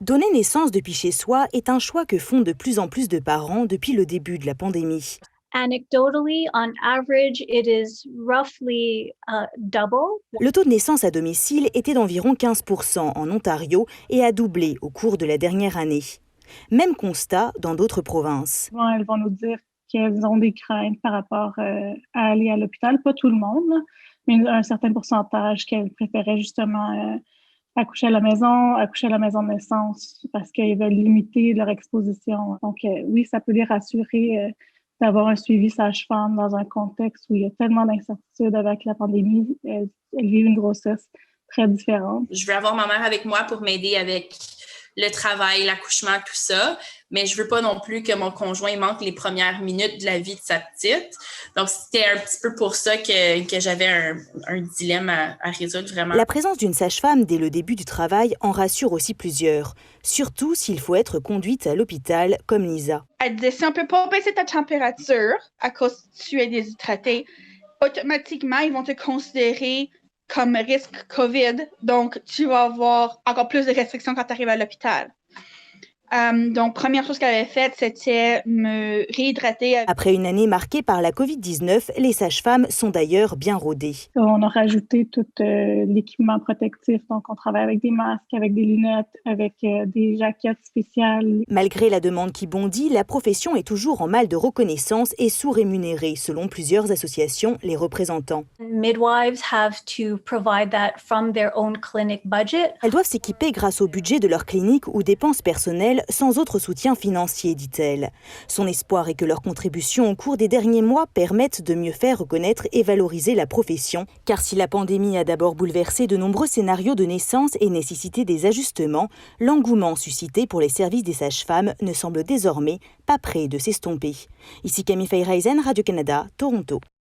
Donner naissance depuis chez soi est un choix que font de plus en plus de parents depuis le début de la pandémie. Anecdotally, on average, it is roughly double. Le taux de naissance à domicile était d'environ 15% en Ontario et a doublé au cours de la dernière année. Même constat dans d'autres provinces. Elles vont nous dire qu'elles ont des craintes par rapport à aller à l'hôpital. Pas tout le monde, là, mais un certain pourcentage qu'elles préféraient justement accoucher à la maison de naissance parce qu'ils veulent limiter leur exposition. Donc oui, ça peut les rassurer d'avoir un suivi sage-femme dans un contexte où il y a tellement d'incertitudes avec la pandémie. Elles vivent une grossesse très différente. Je veux avoir ma mère avec moi pour m'aider avec le travail, l'accouchement, tout ça, mais je veux pas non plus que mon conjoint manque les premières minutes de la vie de sa petite. Donc, c'était un petit peu pour ça que j'avais un dilemme à résoudre vraiment. La présence d'une sage-femme dès le début du travail en rassure aussi plusieurs, surtout s'il faut être conduite à l'hôpital comme Lisa. Elle disait, si on peut pas baisser ta température à cause que tu es déshydratée, automatiquement, ils vont te considérer comme risque COVID, donc tu vas avoir encore plus de restrictions quand tu arrives à l'hôpital. Donc, première chose qu'elle avait faite, c'était me réhydrater. Après une année marquée par la COVID-19, les sages-femmes sont d'ailleurs bien rodées. On a rajouté tout l'équipement protectif. Donc, on travaille avec des masques, avec des lunettes, avec des jaquettes spéciales. Malgré la demande qui bondit, la profession est toujours en mal de reconnaissance et sous-rémunérée, selon plusieurs associations, les représentants. Midwives have to provide that from their own clinic budget. Elles doivent s'équiper grâce au budget de leur clinique ou dépenses personnelles, sans autre soutien financier, dit-elle. Son espoir est que leurs contributions au cours des derniers mois permettent de mieux faire reconnaître et valoriser la profession. Car si la pandémie a d'abord bouleversé de nombreux scénarios de naissance et nécessité des ajustements, l'engouement suscité pour les services des sages-femmes ne semble désormais pas près de s'estomper. Ici Camille Feyreisen, Radio-Canada, Toronto.